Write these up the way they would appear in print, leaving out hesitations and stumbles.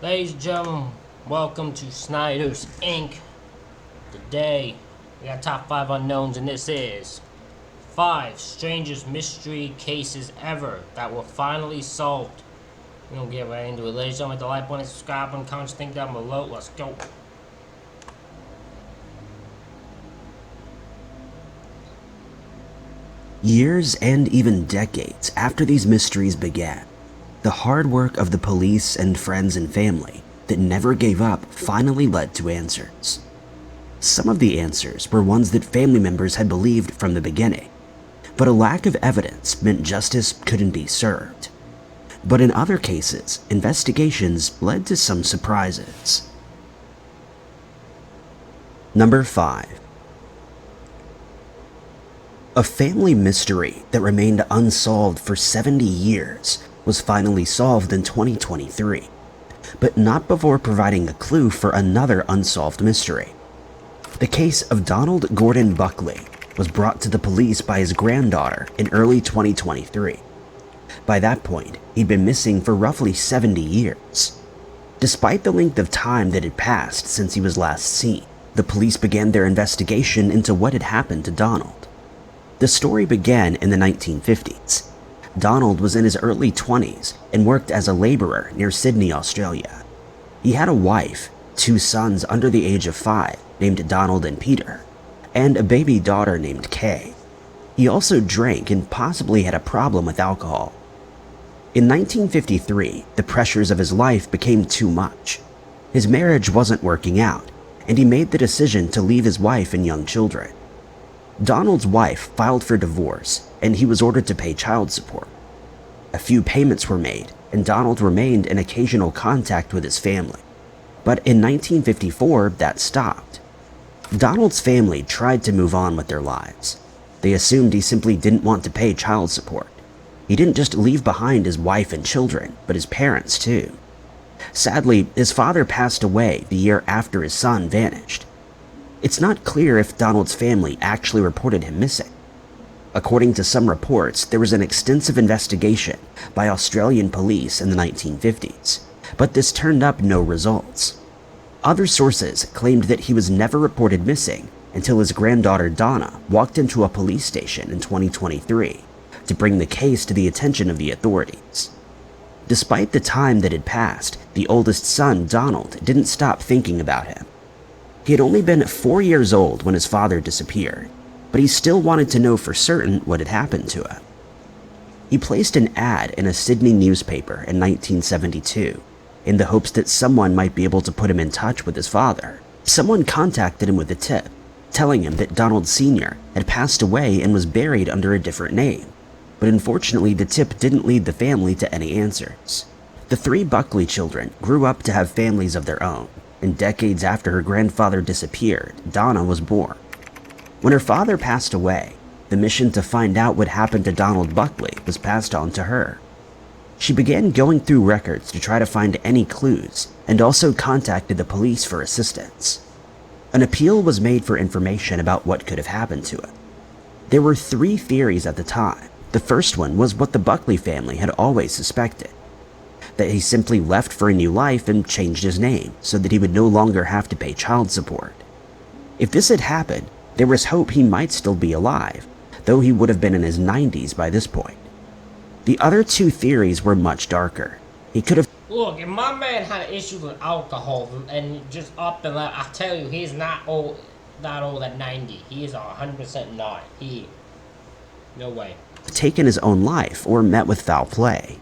Ladies and gentlemen, welcome to Snyder's Inc. Today, we got top 5 unknowns, and this is 5 strangest mystery cases ever that were finally solved. We're gonna get right into it. Ladies and gentlemen, hit the like button, subscribe button, comment, think down below. Let's go. Years and even decades after these mysteries began, the hard work of the police and friends and family that never gave up finally led to answers. Some of the answers were ones that family members had believed from the beginning, but a lack of evidence meant justice couldn't be served. But in other cases, investigations led to some surprises. Number 5. A family mystery that remained unsolved for 70 years was finally solved in 2023, but not before providing a clue for another unsolved mystery. The case of Donald Gordon Buckley was brought to the police by his granddaughter in early 2023. By that point, he'd been missing for roughly 70 years. Despite the length of time that had passed since he was last seen, the police began their investigation into what had happened to Donald. The story began in the 1950s. Donald was in his early 20s and worked as a laborer near Sydney, Australia. He had a wife, 2 sons under the age of 5 named Donald and Peter, and a baby daughter named Kay. He also drank and possibly had a problem with alcohol. In 1953, the pressures of his life became too much. His marriage wasn't working out, and he made the decision to leave his wife and young children. Donald's wife filed for divorce, and he was ordered to pay child support. A few payments were made, and Donald remained in occasional contact with his family. But in 1954, that stopped. Donald's family tried to move on with their lives. They assumed he simply didn't want to pay child support. He didn't just leave behind his wife and children, but his parents too. Sadly, his father passed away the year after his son vanished. It's not clear if Donald's family actually reported him missing. According to some reports, there was an extensive investigation by Australian police in the 1950s, but this turned up no results. Other sources claimed that he was never reported missing until his granddaughter Donna walked into a police station in 2023 to bring the case to the attention of the authorities. Despite the time that had passed, the oldest son, Donald, didn't stop thinking about him. He had only been 4 years old when his father disappeared, but he still wanted to know for certain what had happened to him. He placed an ad in a Sydney newspaper in 1972 in the hopes that someone might be able to put him in touch with his father. Someone contacted him with a tip, telling him that Donald Sr. had passed away and was buried under a different name, but unfortunately the tip didn't lead the family to any answers. The 3 Buckley children grew up to have families of their own, and decades after her grandfather disappeared, Donna was born. When her father passed away, the mission to find out what happened to Donald Buckley was passed on to her. She began going through records to try to find any clues, and also contacted the police for assistance. An appeal was made for information about what could have happened to him. There were 3 theories at the time. The first one was what the Buckley family had always suspected, that he simply left for a new life and changed his name so that he would no longer have to pay child support. If this had happened, there was hope he might still be alive, though he would have been in his 90s by this point. The other 2 theories were much darker. He could have Look, if my man had issues with alcohol and just up and left, I tell you, he's not old at 90. He is 100% not. No way. taken his own life or met with foul play.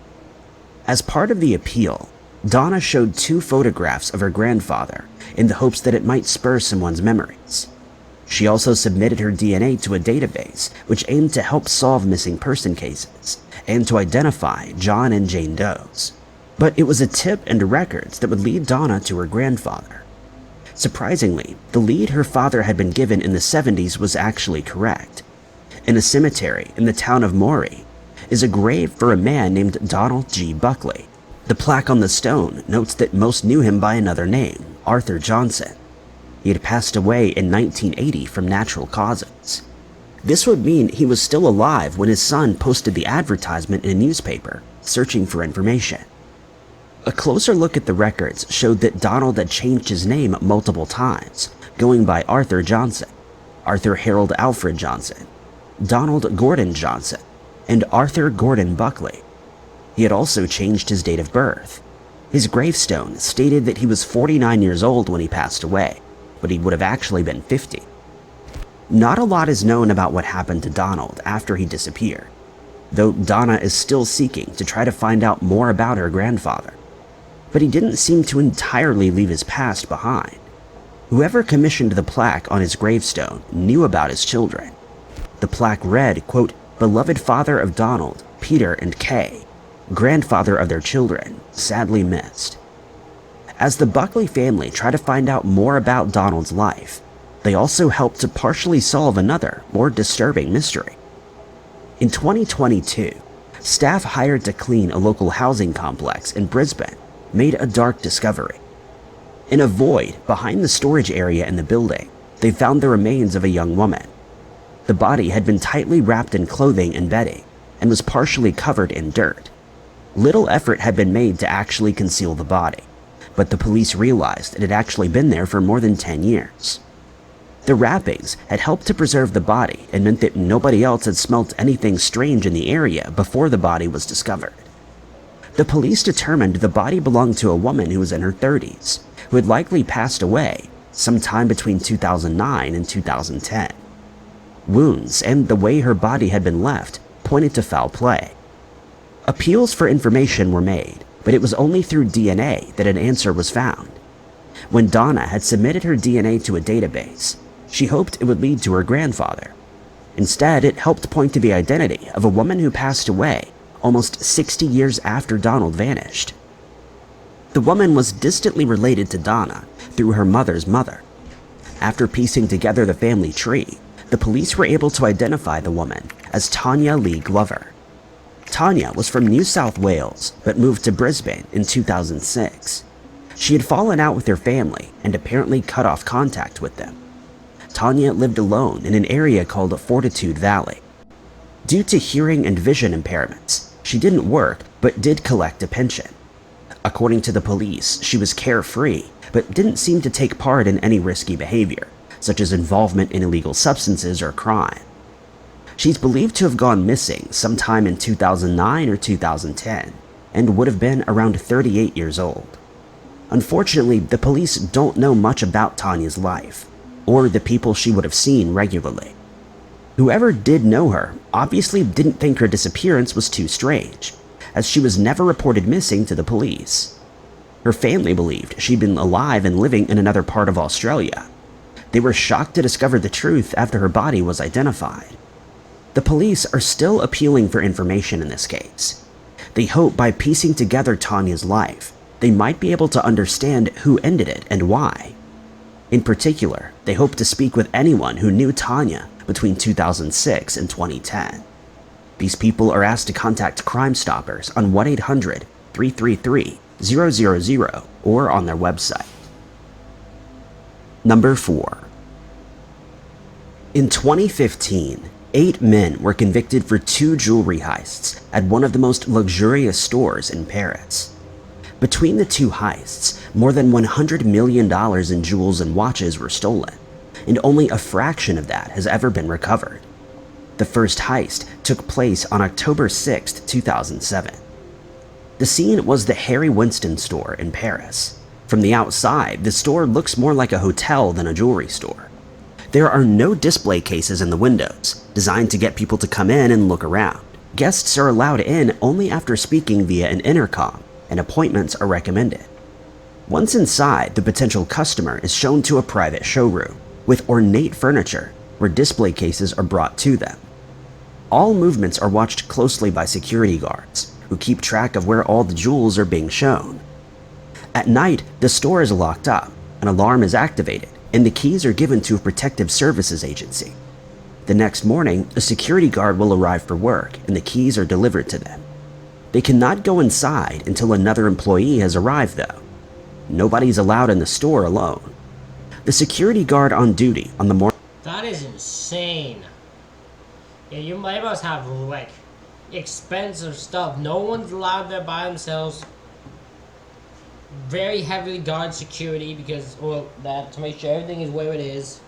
As part of the appeal, Donna showed 2 photographs of her grandfather in the hopes that it might spur someone's memories. She also submitted her DNA to a database which aimed to help solve missing person cases and to identify John and Jane Does. But it was a tip and records that would lead Donna to her grandfather. Surprisingly, the lead her father had been given in the 70s was actually correct. In a cemetery in the town of Moree is a grave for a man named Donald G. Buckley. The plaque on the stone notes that most knew him by another name, Arthur Johnson. He had passed away in 1980 from natural causes. This would mean he was still alive when his son posted the advertisement in a newspaper, searching for information. A closer look at the records showed that Donald had changed his name multiple times, going by Arthur Johnson, Arthur Harold Alfred Johnson, Donald Gordon Johnson, and Arthur Gordon Buckley. He had also changed his date of birth. His gravestone stated that he was 49 years old when he passed away, but he would have actually been 50. Not a lot is known about what happened to Donald after he disappeared, though Donna is still seeking to try to find out more about her grandfather. But he didn't seem to entirely leave his past behind. Whoever commissioned the plaque on his gravestone knew about his children. The plaque read, quote, "Beloved father of Donald, Peter, and Kay, grandfather of their children, sadly missed." As the Buckley family tried to find out more about Donald's life, they also helped to partially solve another, more disturbing mystery. In 2022, staff hired to clean a local housing complex in Brisbane made a dark discovery. In a void behind the storage area in the building, they found the remains of a young woman. The body had been tightly wrapped in clothing and bedding and was partially covered in dirt. Little effort had been made to actually conceal the body, but the police realized it had actually been there for more than 10 years. The wrappings had helped to preserve the body and meant that nobody else had smelt anything strange in the area before the body was discovered. The police determined the body belonged to a woman who was in her 30s, who had likely passed away sometime between 2009 and 2010. Wounds and the way her body had been left pointed to foul play. Appeals for information were made, but it was only through DNA that an answer was found. When Donna had submitted her DNA to a database, she hoped it would lead to her grandfather. Instead, it helped point to the identity of a woman who passed away almost 60 years after Donald vanished. The woman was distantly related to Donna through her mother's mother. After piecing together the family tree, the police were able to identify the woman as Tanya Lee Glover. Tanya was from New South Wales but moved to Brisbane in 2006. She had fallen out with her family and apparently cut off contact with them. Tanya lived alone in an area called Fortitude Valley. Due to hearing and vision impairments, she didn't work but did collect a pension. According to the police, she was carefree but didn't seem to take part in any risky behavior, such as involvement in illegal substances or crime. She's believed to have gone missing sometime in 2009 or 2010 and would have been around 38 years old. Unfortunately, the police don't know much about Tanya's life or the people she would have seen regularly. Whoever did know her obviously didn't think her disappearance was too strange, as she was never reported missing to the police. Her family believed she'd been alive and living in another part of Australia. They were shocked to discover the truth after her body was identified. The police are still appealing for information in this case. They hope by piecing together Tanya's life, they might be able to understand who ended it and why. In particular, they hope to speak with anyone who knew Tanya between 2006 and 2010. These people are asked to contact Crime Stoppers on 1-800-333-000 or on their website. Number 4. In 2015, 8 men were convicted for 2 jewelry heists at one of the most luxurious stores in Paris. Between the 2 heists, more than $100 million in jewels and watches were stolen, and only a fraction of that has ever been recovered. The first heist took place on October 6, 2007. The scene was the Harry Winston store in Paris. From the outside, the store looks more like a hotel than a jewelry store. There are no display cases in the windows, designed to get people to come in and look around. Guests are allowed in only after speaking via an intercom, and appointments are recommended. Once inside, the potential customer is shown to a private showroom with ornate furniture where display cases are brought to them. All movements are watched closely by security guards who keep track of where all the jewels are being shown. At night, the store is locked up, an alarm is activated, and the keys are given to a protective services agency. The next morning, a security guard will arrive for work and the keys are delivered to them. They cannot go inside until another employee has arrived though. Nobody's allowed in the store alone. The security guard on duty on the morning— That is insane. Yeah, you might must have like expensive stuff. No one's allowed there by themselves. very heavily guarded security because, well, that to make sure everything is where it is.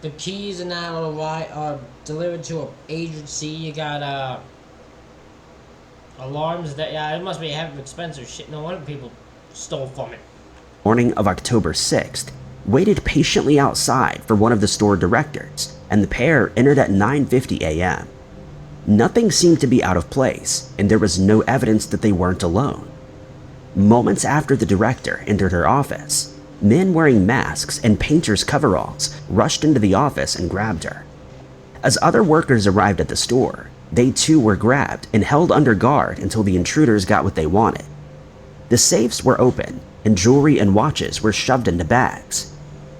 The keys and that are delivered to an agency. You got alarms that, yeah, it must be a heavy expensive shit. No wonder people stole from it. Morning of October 6th, waited patiently outside for one of the store directors, and the pair entered at 9:50 a.m. Nothing seemed to be out of place, and there was no evidence that they weren't alone. Moments after the director entered her office, men wearing masks and painters' coveralls rushed into the office and grabbed her. As other workers arrived at the store, they too were grabbed and held under guard until the intruders got what they wanted. The safes were open, and jewelry and watches were shoved into bags.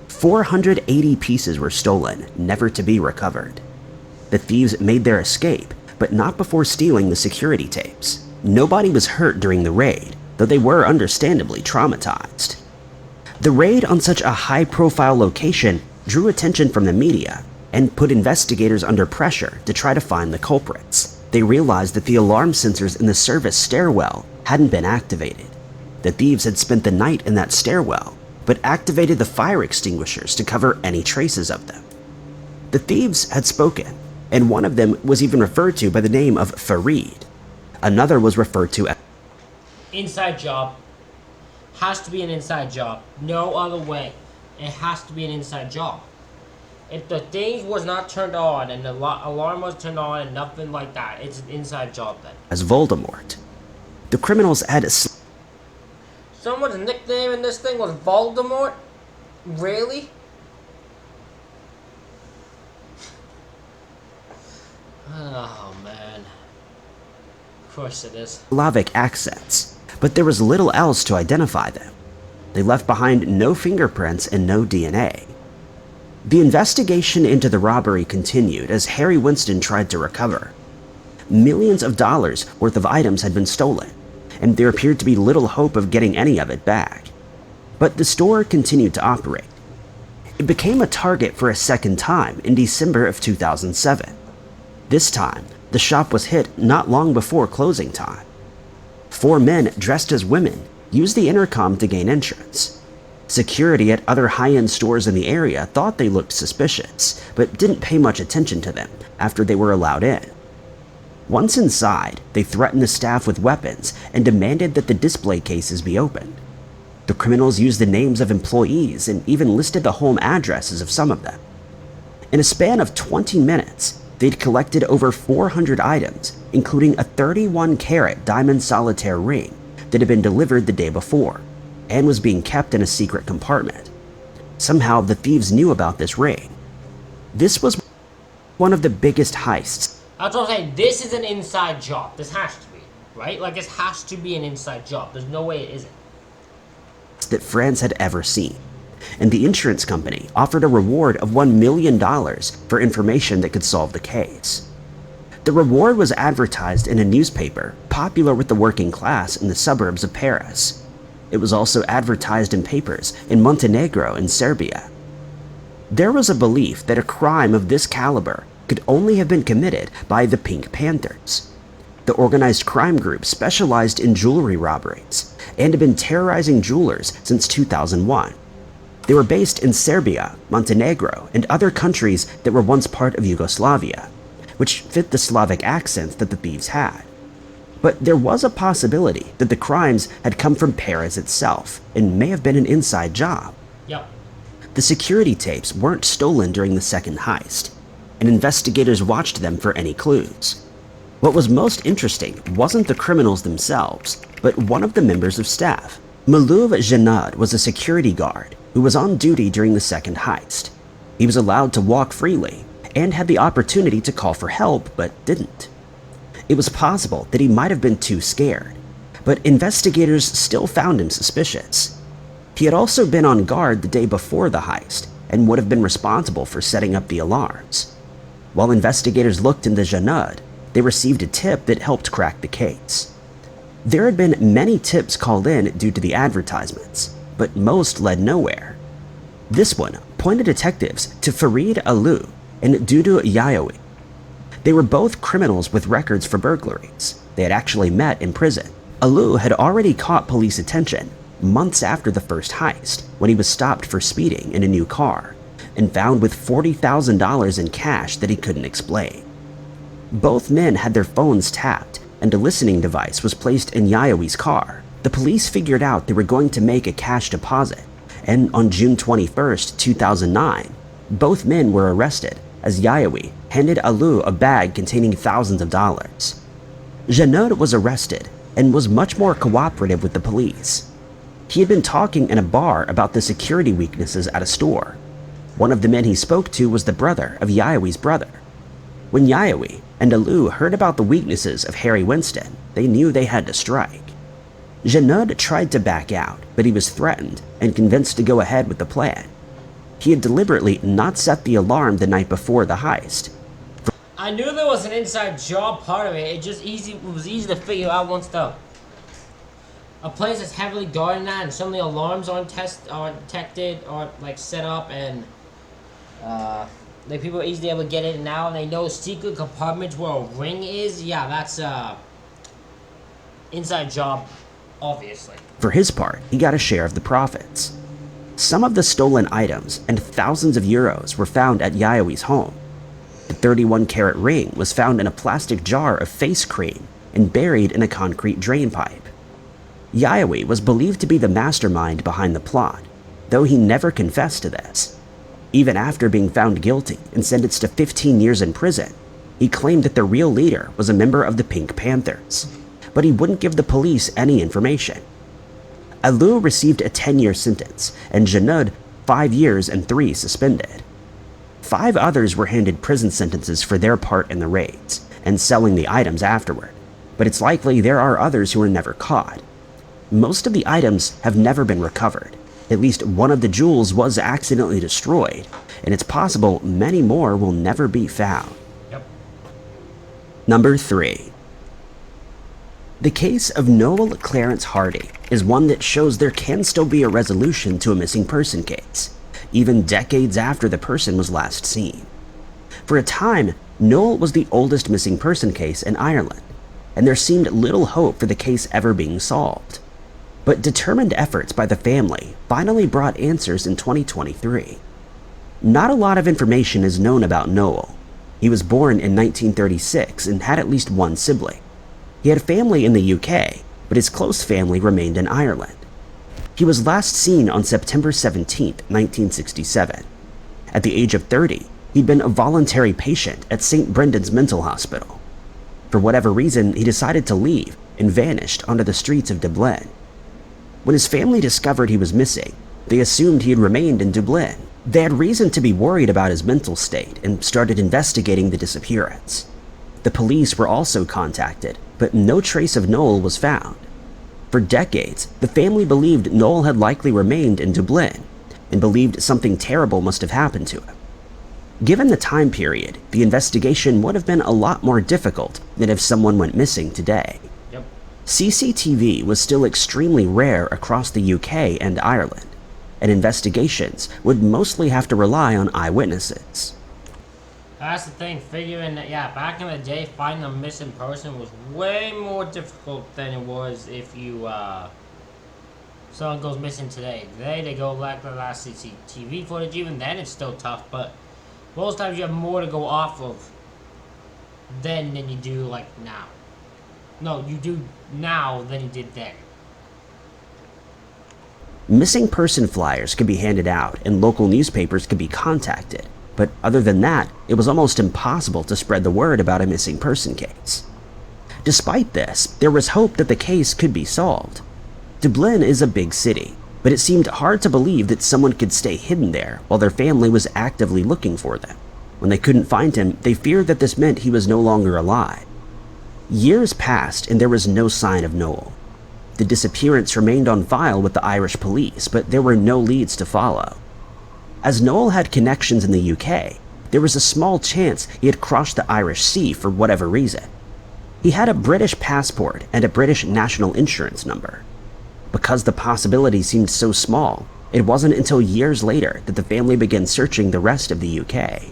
480 pieces were stolen, never to be recovered. The thieves made their escape, but not before stealing the security tapes. Nobody was hurt during the raid, though they were understandably traumatized. The raid on such a high-profile location drew attention from the media and put investigators under pressure to try to find the culprits. They realized that the alarm sensors in the service stairwell hadn't been activated. The thieves had spent the night in that stairwell, but activated the fire extinguishers to cover any traces of them. The thieves had spoken, and one of them was even referred to by the name of Farid. Another was referred to as Inside job. Has to be an inside job. No other way. It has to be an inside job. If the thing was not turned on and the alarm was turned on and nothing like that, it's an inside job then. as Voldemort. The criminals had Someone's nickname in this thing was Voldemort? Really? Oh man. Of course it is. Slavic accents, but there was little else to identify them. They left behind no fingerprints and no DNA. The investigation into the robbery continued as Harry Winston tried to recover. Millions of dollars worth of items had been stolen, and there appeared to be little hope of getting any of it back. But the store continued to operate. It became a target for a second time in December of 2007. This time, the shop was hit not long before closing time. 4 men dressed as women used the intercom to gain entrance. Security at other high-end stores in the area thought they looked suspicious, but didn't pay much attention to them after they were allowed in. Once inside, they threatened the staff with weapons and demanded that the display cases be opened. The criminals used the names of employees and even listed the home addresses of some of them. In a span of 20 minutes, they'd collected over 400 items, including a 31-carat diamond solitaire ring that had been delivered the day before and was being kept in a secret compartment. Somehow, the thieves knew about this ring. This was one of the biggest heists. That's what I'm saying. This is an inside job. This has to be, right? Like, this has to be an inside job. There's no way it isn't. That France had ever seen, and the insurance company offered a reward of $1 million for information that could solve the case. The reward was advertised in a newspaper popular with the working class in the suburbs of Paris. It was also advertised in papers in Montenegro and Serbia. There was a belief that a crime of this caliber could only have been committed by the Pink Panthers. The organized crime group specialized in jewelry robberies and had been terrorizing jewelers since 2001. They were based in Serbia, Montenegro, and other countries that were once part of Yugoslavia, which fit the Slavic accents that the thieves had. But there was a possibility that the crimes had come from Paris itself and may have been an inside job. Yep. The security tapes weren't stolen during the second heist, and investigators watched them for any clues. What was most interesting wasn't the criminals themselves, but one of the members of staff. Malouv Janad was a security guard who was on duty during the second heist. He was allowed to walk freely and had the opportunity to call for help, but didn't. It was possible that he might have been too scared, but investigators still found him suspicious. He had also been on guard the day before the heist and would have been responsible for setting up the alarms. While investigators looked into Janad, they received a tip that helped crack the case. There had been many tips called in due to the advertisements, but most led nowhere. This one pointed detectives to Farid Alou and Dudu Yayoui. They were both criminals with records for burglaries. They had actually met in prison. Alu had already caught police attention months after the first heist when he was stopped for speeding in a new car and found with $40,000 in cash that he couldn't explain. Both men had their phones tapped and a listening device was placed in Yayawi's car. The police figured out they were going to make a cash deposit, and on June 21st, 2009, both men were arrested as Yayawi handed Alu a bag containing thousands of dollars. Janot was arrested and was much more cooperative with the police. He had been talking in a bar about the security weaknesses at a store. One of the men he spoke to was the brother of Yayawi's brother. When Yayawi and Alu heard about the weaknesses of Harry Winston, they knew they had to strike. Janot tried to back out, but he was threatened and convinced to go ahead with the plan. He had deliberately not set the alarm the night before the heist. I knew there was an inside job part of it. It was easy to figure out once a place is heavily guarded at and some of the alarms aren't detected or like set up, and like people are easily able to get in and out, and they know secret compartments where a ring is. Yeah, that's inside job, obviously. For his part, he got a share of the profits. Some of the stolen items and thousands of euros were found at Yayawi's home. The 31-carat ring was found in a plastic jar of face cream and buried in a concrete drain pipe. Yayawi was believed to be the mastermind behind the plot, though he never confessed to this. Even after being found guilty and sentenced to 15 years in prison, he claimed that the real leader was a member of the Pink Panthers, but he wouldn't give the police any information. Alu received a 10-year sentence, and Janot 5 years and 3 suspended. 5 others were handed prison sentences for their part in the raids and selling the items afterward, but it's likely there are others who were never caught. Most of the items have never been recovered. At least one of the jewels was accidentally destroyed, and it's possible many more will never be found. Yep. Number 3. The case of Noel Clarence Hardy is one that shows there can still be a resolution to a missing person case, even decades after the person was last seen. For a time, Noel was the oldest missing person case in Ireland, and there seemed little hope for the case ever being solved. But determined efforts by the family finally brought answers in 2023. Not a lot of information is known about Noel. He was born in 1936 and had at least one sibling. He had family in the UK, but his close family remained in Ireland. He was last seen on September 17, 1967. At the age of 30, he'd been a voluntary patient at St. Brendan's Mental Hospital. For whatever reason, he decided to leave and vanished onto the streets of Dublin. When his family discovered he was missing, they assumed he had remained in Dublin. They had reason to be worried about his mental state and started investigating the disappearance. The police were also contacted, but no trace of Noel was found. For decades, the family believed Noel had likely remained in Dublin and believed something terrible must have happened to him. Given the time period, the investigation would have been a lot more difficult than if someone went missing today. Yep. CCTV was still extremely rare across the UK and Ireland, and investigations would mostly have to rely on eyewitnesses. That's the thing, figuring that, yeah, back in the day, finding a missing person was way more difficult than it was if someone goes missing today. Today, they go like the last CCTV footage. Even then, it's still tough, but most times you have more to go off of then than you do, like, now. No, you do now than you did then. Missing person flyers could be handed out and local newspapers could be contacted. But other than that, it was almost impossible to spread the word about a missing person case. Despite this, there was hope that the case could be solved. Dublin is a big city, but it seemed hard to believe that someone could stay hidden there while their family was actively looking for them. When they couldn't find him, they feared that this meant he was no longer alive. Years passed and there was no sign of Noel. The disappearance remained on file with the Irish police, but there were no leads to follow. As Noel had connections in the UK, there was a small chance he had crossed the Irish Sea for whatever reason. He had a British passport and a British national insurance number. Because the possibility seemed so small, it wasn't until years later that the family began searching the rest of the UK.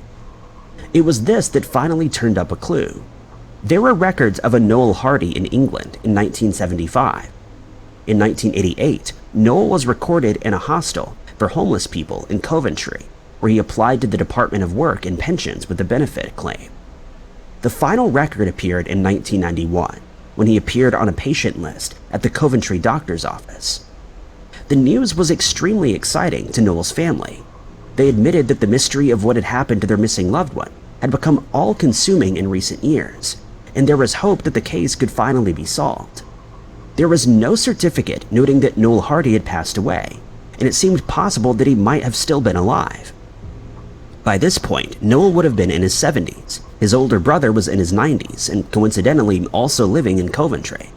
It was this that finally turned up a clue. There were records of a Noel Hardy in England in 1975. In 1988, Noel was recorded in a hostel for homeless people in Coventry, where he applied to the Department of Work and Pensions with a benefit claim. The final record appeared in 1991, when he appeared on a patient list at the Coventry doctor's office. The news was extremely exciting to Noel's family. They admitted that the mystery of what had happened to their missing loved one had become all-consuming in recent years, and there was hope that the case could finally be solved. There was no certificate noting that Noel Hardy had passed away, and it seemed possible that he might have still been alive. By this point, Noel would have been in his 70s. His older brother was in his 90s, and coincidentally also living in Coventry.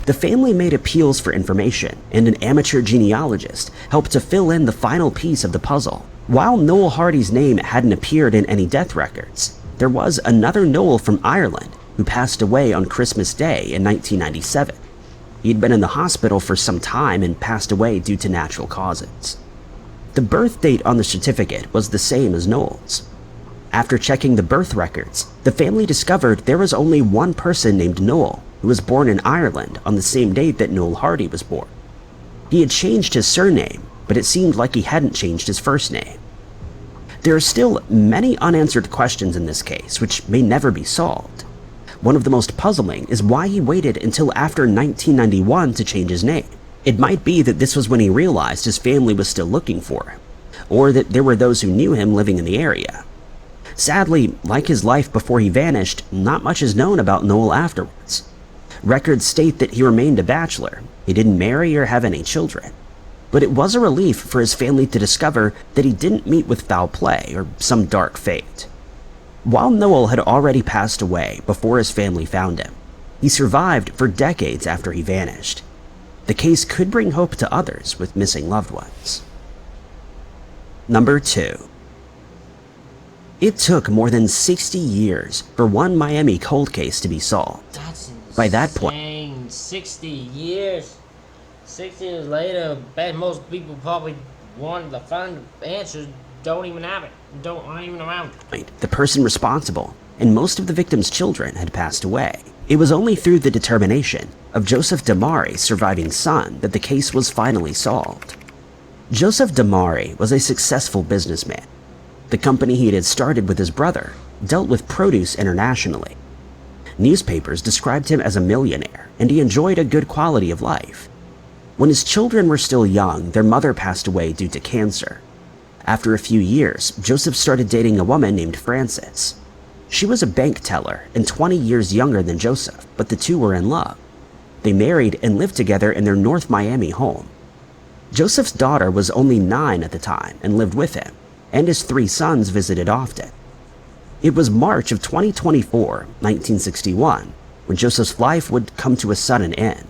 The family made appeals for information, and an amateur genealogist helped to fill in the final piece of the puzzle. While Noel Hardy's name hadn't appeared in any death records, there was another Noel from Ireland who passed away on Christmas Day in 1997. He'd been in the hospital for some time and passed away due to natural causes. The birth date on the certificate was the same as Noel's. After checking the birth records, the family discovered there was only one person named Noel who was born in Ireland on the same date that Noel Hardy was born. He had changed his surname, but it seemed like he hadn't changed his first name. There are still many unanswered questions in this case which may never be solved. One of the most puzzling is why he waited until after 1991 to change his name. It might be that this was when he realized his family was still looking for him, or that there were those who knew him living in the area. Sadly, like his life before he vanished, not much is known about Noel afterwards. Records state that he remained a bachelor. He didn't marry or have any children. But it was a relief for his family to discover that he didn't meet with foul play or some dark fate. While Noel had already passed away before his family found him, he survived for decades after he vanished. The case could bring hope to others with missing loved ones. Number 2. It took more than 60 years for one Miami cold case to be solved. That's insane. By that point, 60 years. 60 years later, bet most people probably wanted to find answers, don't even have it. Aren't even around. The person responsible and most of the victims' children had passed away. It was only through the determination of Joseph Damari's surviving son that the case was finally solved. Joseph Damari was a successful businessman. The company he had started with his brother dealt with produce internationally. Newspapers described him as a millionaire, and he enjoyed a good quality of life. When his children were still young, their mother passed away due to cancer. After a few years, Joseph started dating a woman named Frances. She was a bank teller and 20 years younger than Joseph, but the two were in love. They married and lived together in their North Miami home. Joseph's daughter was only 9 at the time and lived with him, and his 3 sons visited often. It was March of 2024, 1961, when Joseph's life would come to a sudden end.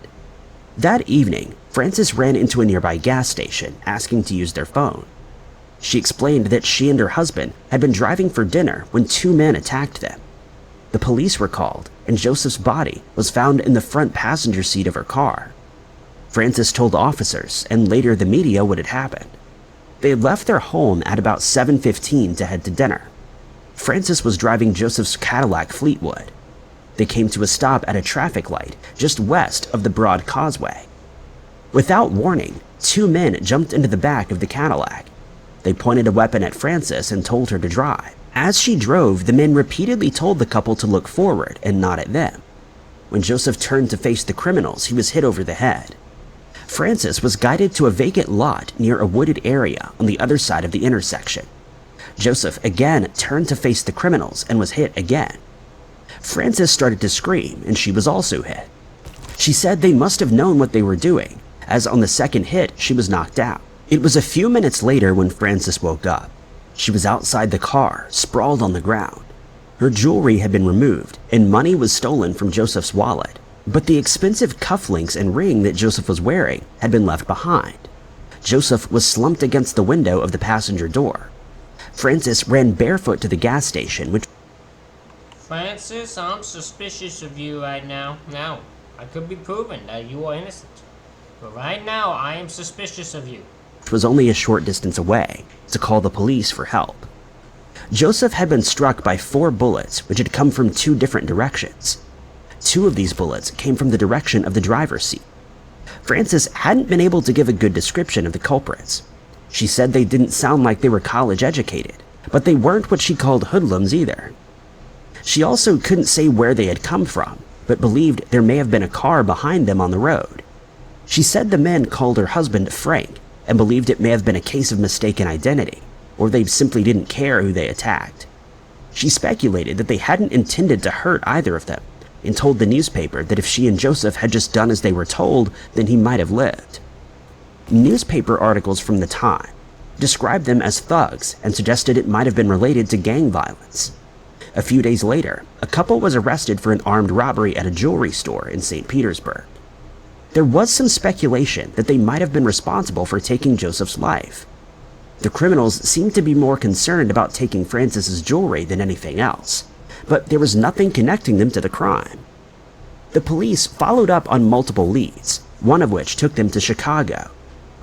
That evening, Frances ran into a nearby gas station asking to use their phone. She explained that she and her husband had been driving for dinner when 2 men attacked them. The police were called, and Joseph's body was found in the front passenger seat of her car. Frances told officers and later the media what had happened. They had left their home at about 7:15 to head to dinner. Frances was driving Joseph's Cadillac Fleetwood. They came to a stop at a traffic light just west of the Broad Causeway. Without warning, 2 men jumped into the back of the Cadillac. They pointed a weapon at Frances and told her to drive. As she drove, the men repeatedly told the couple to look forward and not at them. When Joseph turned to face the criminals, he was hit over the head. Frances was guided to a vacant lot near a wooded area on the other side of the intersection. Joseph again turned to face the criminals and was hit again. Frances started to scream, and she was also hit. She said they must have known what they were doing, as on the second hit, she was knocked out. It was a few minutes later when Frances woke up. She was outside the car, sprawled on the ground. Her jewelry had been removed, and money was stolen from Joseph's wallet. But the expensive cufflinks and ring that Joseph was wearing had been left behind. Joseph was slumped against the window of the passenger door. Frances ran barefoot to the gas station, which... Frances, I'm suspicious of you right now. Now, I could be proven that you are innocent. But right now, I am suspicious of you. was only a short distance away to call the police for help. Joseph had been struck by 4 bullets which had come from 2 different directions. 2 of these bullets came from the direction of the driver's seat. Frances hadn't been able to give a good description of the culprits. She said they didn't sound like they were college educated, but they weren't what she called hoodlums either. She also couldn't say where they had come from, but believed there may have been a car behind them on the road. She said the men called her husband Frank and believed it may have been a case of mistaken identity, or they simply didn't care who they attacked. She speculated that they hadn't intended to hurt either of them, and told the newspaper that if she and Joseph had just done as they were told, then he might have lived. Newspaper articles from the time described them as thugs and suggested it might have been related to gang violence. A few days later, a couple was arrested for an armed robbery at a jewelry store in St. Petersburg. There was some speculation that they might have been responsible for taking Joseph's life. The criminals seemed to be more concerned about taking Frances's jewelry than anything else, but there was nothing connecting them to the crime. The police followed up on multiple leads, one of which took them to Chicago,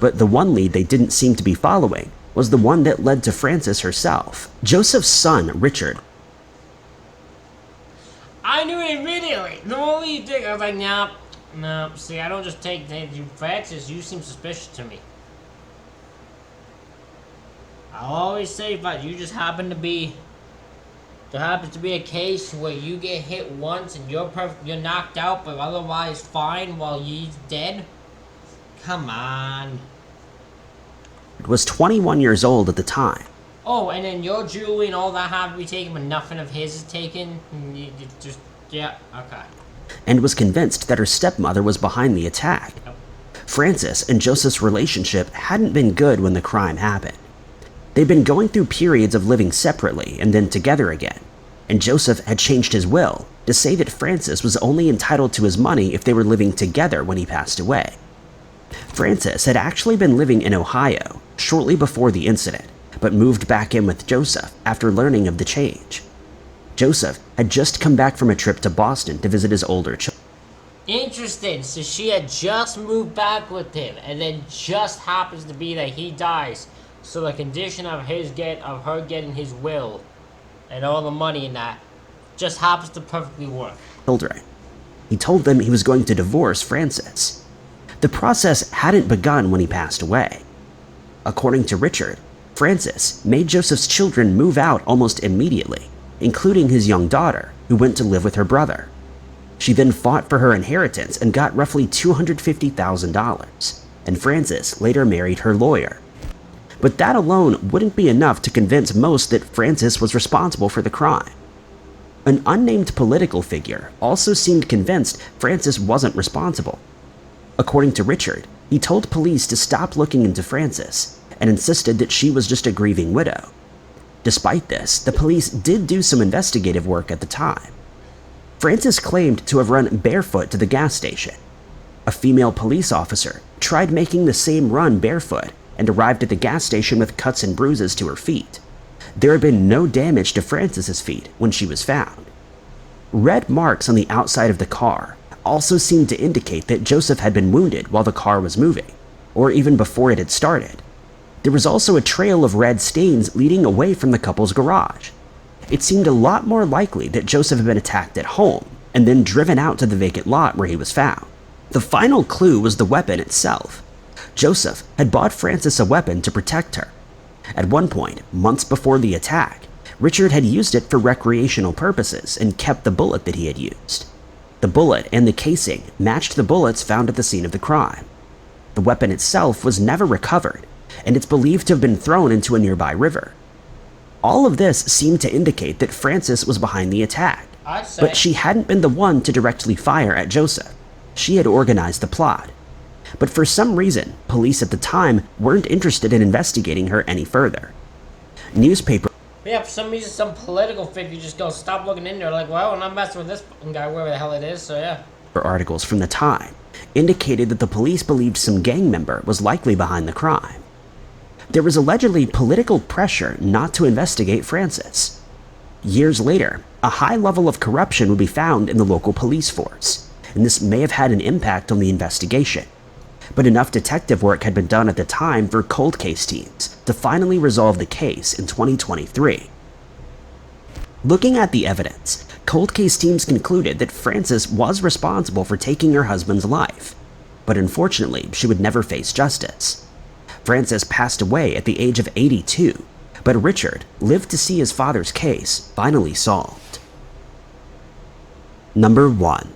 but the one lead they didn't seem to be following was the one that led to Frances herself. Joseph's son, Richard. I knew it immediately. The only you think, I was like, nah, see, I don't just take you, Frances, you seem suspicious to me. I'll always say, but you just happen to be, there happens to be a case where you get hit once and you're knocked out, but otherwise fine while he's dead? Come on. Was 21 years old at the time. Oh, and then your jewelry and all that have to be taken, but nothing of his is taken? You just, yeah, okay. And was convinced that her stepmother was behind the attack. Yep. Frances and Joseph's relationship hadn't been good when the crime happened. They'd been going through periods of living separately and then together again, and Joseph had changed his will to say that Frances was only entitled to his money if they were living together when he passed away. Frances had actually been living in Ohio shortly before the incident, but moved back in with Joseph after learning of the change. Joseph had just come back from a trip to Boston to visit his older children. Interesting. So she had just moved back with him, and then just happens to be that he dies. So the condition of her getting his will and all the money in that just happens to perfectly work. He told them he was going to divorce Frances. The process hadn't begun when he passed away. According to Richard, Frances made Joseph's children move out almost immediately, including his young daughter, who went to live with her brother. She then fought for her inheritance and got roughly $250,000, and Frances later married her lawyer. But that alone wouldn't be enough to convince most that Frances was responsible for the crime. An unnamed political figure also seemed convinced Frances wasn't responsible. According to Richard, he told police to stop looking into Frances and insisted that she was just a grieving widow. Despite this, the police did do some investigative work at the time. Frances claimed to have run barefoot to the gas station. A female police officer tried making the same run barefoot and arrived at the gas station with cuts and bruises to her feet. There had been no damage to Frances's feet when she was found. Red marks on the outside of the car also seemed to indicate that Joseph had been wounded while the car was moving, or even before it had started. There was also a trail of red stains leading away from the couple's garage. It seemed a lot more likely that Joseph had been attacked at home and then driven out to the vacant lot where he was found. The final clue was the weapon itself. Joseph had bought Frances a weapon to protect her. At one point, months before the attack, Richard had used it for recreational purposes and kept the bullet that he had used. The bullet and the casing matched the bullets found at the scene of the crime. The weapon itself was never recovered, and it's believed to have been thrown into a nearby river. All of this seemed to indicate that Frances was behind the attack, but she hadn't been the one to directly fire at Joseph. She had organized the plot. But for some reason, police at the time weren't interested in investigating her any further. Yeah, for some reason, some political figure just goes, stop looking in there. Like, well, I'm not messing with this guy, wherever the hell it is, so yeah. Articles from the time indicated that the police believed some gang member was likely behind the crime. There was allegedly political pressure not to investigate Frances. Years later, a high level of corruption would be found in the local police force, and this may have had an impact on the investigation. But enough detective work had been done at the time for cold case teams to finally resolve the case in 2023. Looking at the evidence, cold case teams concluded that Frances was responsible for taking her husband's life, but unfortunately, she would never face justice. Frances passed away at the age of 82, but Richard lived to see his father's case finally solved. Number 1.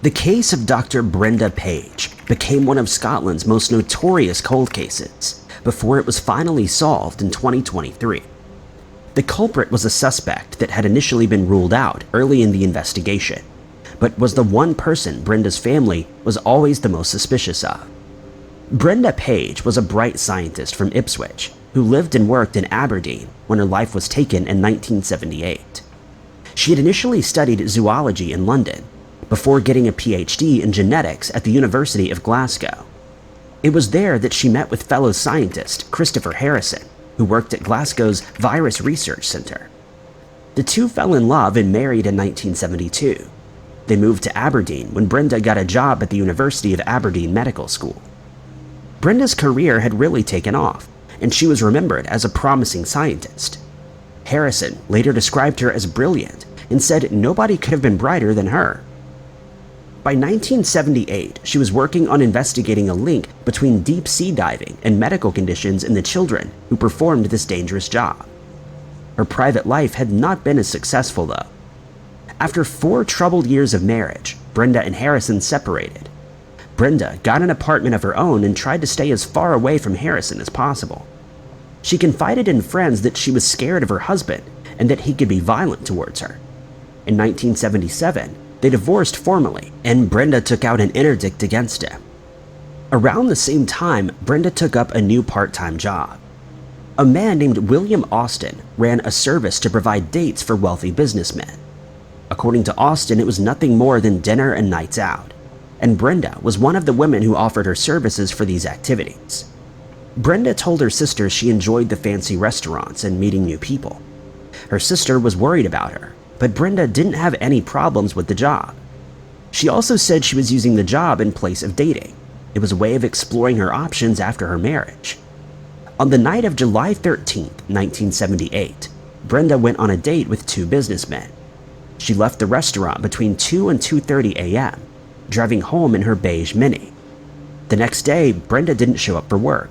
The case of Dr. Brenda Page became one of Scotland's most notorious cold cases before it was finally solved in 2023. The culprit was a suspect that had initially been ruled out early in the investigation, but was the one person Brenda's family was always the most suspicious of. Brenda Page was a bright scientist from Ipswich who lived and worked in Aberdeen when her life was taken in 1978. She had initially studied zoology in London before getting a PhD in genetics at the University of Glasgow. It was there that she met with fellow scientist Christopher Harrison, who worked at Glasgow's Virus Research Centre. The two fell in love and married in 1972. They moved to Aberdeen when Brenda got a job at the University of Aberdeen Medical School. Brenda's career had really taken off, and she was remembered as a promising scientist. Harrison later described her as brilliant and said nobody could have been brighter than her. By 1978, she was working on investigating a link between deep sea diving and medical conditions in the children who performed this dangerous job. Her private life had not been as successful, though. After 4 troubled years of marriage, Brenda and Harrison separated. Brenda got an apartment of her own and tried to stay as far away from Harrison as possible. She confided in friends that she was scared of her husband and that he could be violent towards her. In 1977, they divorced formally, and Brenda took out an interdict against him. Around the same time, Brenda took up a new part-time job. A man named William Austin ran a service to provide dates for wealthy businessmen. According to Austin, it was nothing more than dinner and nights out, and Brenda was one of the women who offered her services for these activities. Brenda told her sister she enjoyed the fancy restaurants and meeting new people. Her sister was worried about her, but Brenda didn't have any problems with the job. She also said she was using the job in place of dating. It was a way of exploring her options after her marriage. On the night of July 13, 1978, Brenda went on a date with 2 businessmen. She left the restaurant between 2 and 2:30 a.m., driving home in her beige Mini. The next day, Brenda didn't show up for work.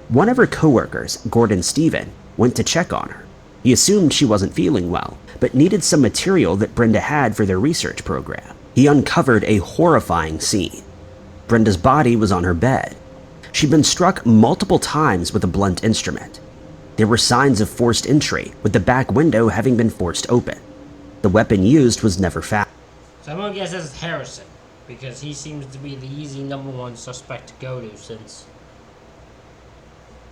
One of her coworkers, Gordon Stephen, went to check on her. He assumed she wasn't feeling well, but needed some material that Brenda had for their research program. He uncovered a horrifying scene. Brenda's body was on her bed. She'd been struck multiple times with a blunt instrument. There were signs of forced entry, with the back window having been forced open. The weapon used was never found. So I'm gonna guess this is Harrison, because he seems to be the easy number 1 suspect to go to, since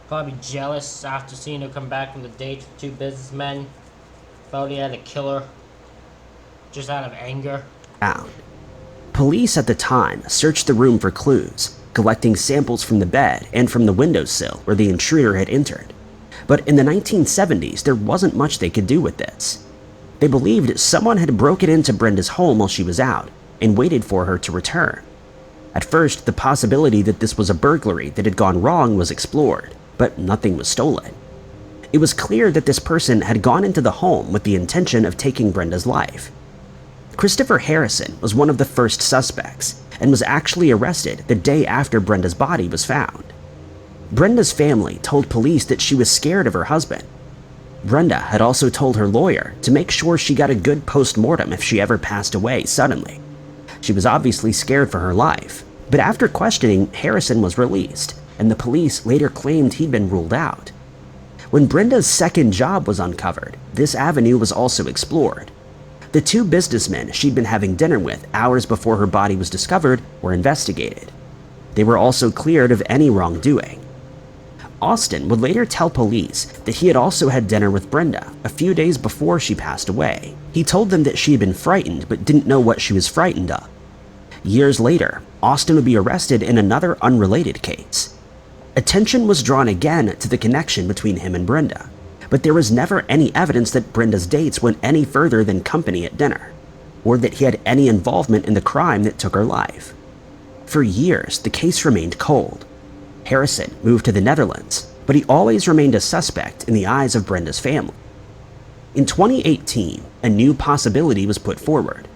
probably jealous after seeing her come back from the date with 2 businessmen. Felt he had to kill her just out of anger. Police at the time searched the room for clues, collecting samples from the bed and from the windowsill where the intruder had entered. But in the 1970s, there wasn't much they could do with this. They believed someone had broken into Brenda's home while she was out and waited for her to return. At first, the possibility that this was a burglary that had gone wrong was explored, but nothing was stolen. It was clear that this person had gone into the home with the intention of taking Brenda's life. Christopher Harrison was one of the first suspects and was actually arrested the day after Brenda's body was found. Brenda's family told police that she was scared of her husband. Brenda had also told her lawyer to make sure she got a good post-mortem if she ever passed away suddenly. She was obviously scared for her life, but after questioning, Harrison was released, and the police later claimed he'd been ruled out. When Brenda's second job was uncovered, this avenue was also explored. The 2 businessmen she'd been having dinner with hours before her body was discovered were investigated. They were also cleared of any wrongdoing. Austin would later tell police that he had also had dinner with Brenda a few days before she passed away. He told them that she had been frightened but didn't know what she was frightened of. Years later, Austin would be arrested in another unrelated case. Attention was drawn again to the connection between him and Brenda, but there was never any evidence that Brenda's dates went any further than company at dinner, or that he had any involvement in the crime that took her life. For years, the case remained cold. Harrison moved to the Netherlands, but he always remained a suspect in the eyes of Brenda's family. In 2018, a new possibility was put forward.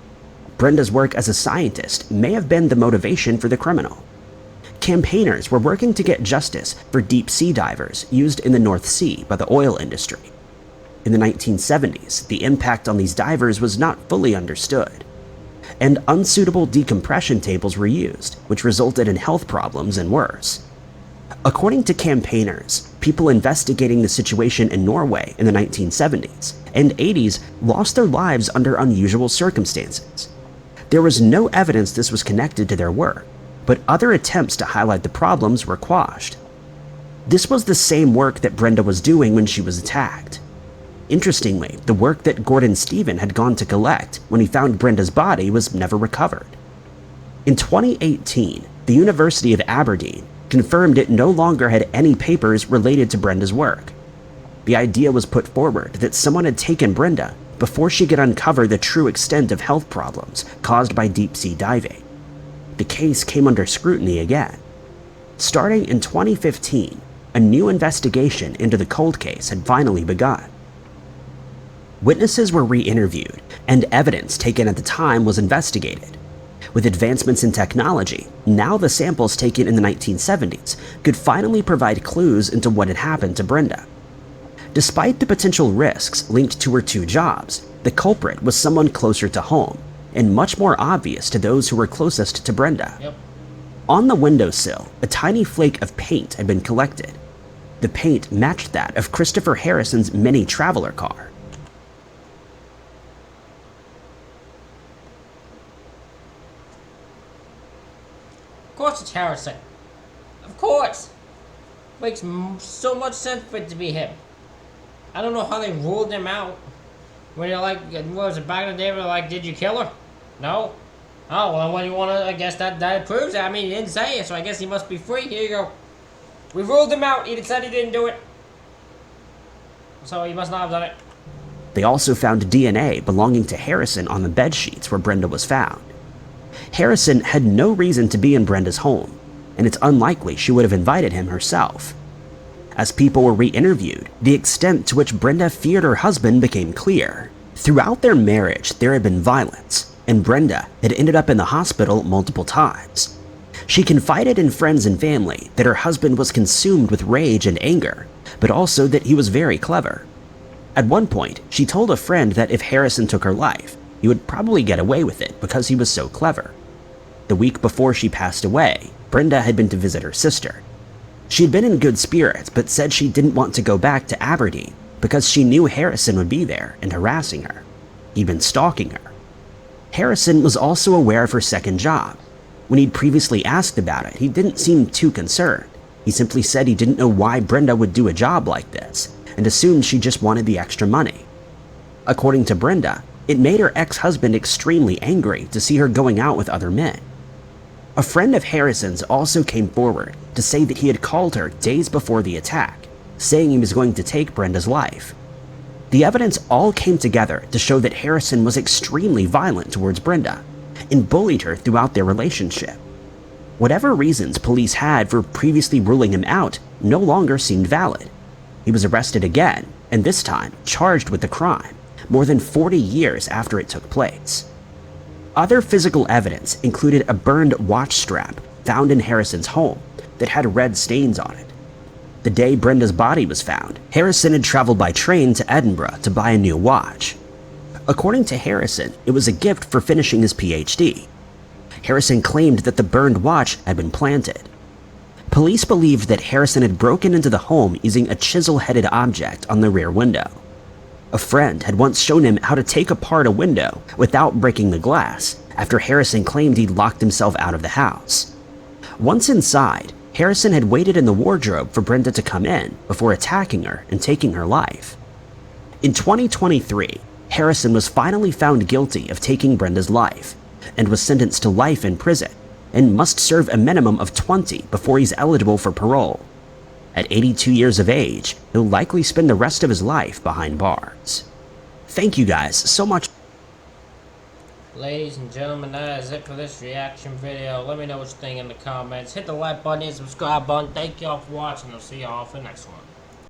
Brenda's work as a scientist may have been the motivation for the criminal. Campaigners were working to get justice for deep-sea divers used in the North Sea by the oil industry. In the 1970s, the impact on these divers was not fully understood, and unsuitable decompression tables were used, which resulted in health problems and worse. According to campaigners, people investigating the situation in Norway in the 1970s and 80s lost their lives under unusual circumstances. There was no evidence this was connected to their work, but other attempts to highlight the problems were quashed. This was the same work that Brenda was doing when she was attacked. Interestingly, the work that Gordon Stephen had gone to collect when he found Brenda's body was never recovered. In 2018, the University of Aberdeen confirmed it no longer had any papers related to Brenda's work. The idea was put forward that someone had taken Brenda before she could uncover the true extent of health problems caused by deep-sea diving. The case came under scrutiny again. Starting in 2015, a new investigation into the cold case had finally begun. Witnesses were re-interviewed, and evidence taken at the time was investigated. With advancements in technology, now the samples taken in the 1970s could finally provide clues into what had happened to Brenda. Despite the potential risks linked to her two jobs, the culprit was someone closer to home, and much more obvious to those who were closest to Brenda. Yep. On the windowsill, a tiny flake of paint had been collected. The paint matched that of Christopher Harrison's mini traveler car. Of course it's Harrison. Of course. Makes so much sense for it to be him. I don't know how they ruled him out. When you're like, what was it, back in the day, where like, did you kill her? No? Oh, well, what do you want to, I guess that proves it. I mean, he didn't say it, so I guess he must be free. Here you go. We ruled him out. He said he didn't do it. So he must not have done it. They also found DNA belonging to Harrison on the bed sheets where Brenda was found. Harrison had no reason to be in Brenda's home, and it's unlikely she would have invited him herself. As people were re-interviewed, the extent to which Brenda feared her husband became clear. Throughout their marriage, there had been violence, and Brenda had ended up in the hospital multiple times. She confided in friends and family that her husband was consumed with rage and anger, but also that he was very clever. At one point, she told a friend that if Harrison took her life, he would probably get away with it because he was so clever. The week before she passed away, Brenda had been to visit her sister. She had been in good spirits, but said she didn't want to go back to Aberdeen because she knew Harrison would be there and harassing her. He'd been stalking her. Harrison was also aware of her second job. When he'd previously asked about it, he didn't seem too concerned. He simply said he didn't know why Brenda would do a job like this, and assumed she just wanted the extra money. According to Brenda, it made her ex-husband extremely angry to see her going out with other men. A friend of Harrison's also came forward to say that he had called her days before the attack, saying he was going to take Brenda's life. The evidence all came together to show that Harrison was extremely violent towards Brenda and bullied her throughout their relationship. Whatever reasons police had for previously ruling him out no longer seemed valid. He was arrested again, and this time charged with the crime, more than 40 years after it took place. Other physical evidence included a burned watch strap found in Harrison's home that had red stains on it. The day Brenda's body was found, Harrison had traveled by train to Edinburgh to buy a new watch. According to Harrison, it was a gift for finishing his PhD. Harrison claimed that the burned watch had been planted. Police believed that Harrison had broken into the home using a chisel-headed object on the rear window. A friend had once shown him how to take apart a window without breaking the glass after Harrison claimed he'd locked himself out of the house. Once inside, Harrison had waited in the wardrobe for Brenda to come in before attacking her and taking her life. In 2023, Harrison was finally found guilty of taking Brenda's life and was sentenced to life in prison and must serve a minimum of 20 before he's eligible for parole. At 82 years of age, he'll likely spend the rest of his life behind bars. Thank you guys so much. Ladies and gentlemen, that is it for this reaction video. Let me know what you think in the comments. Hit the like button and subscribe button. Thank y'all for watching. I'll see y'all for the next one.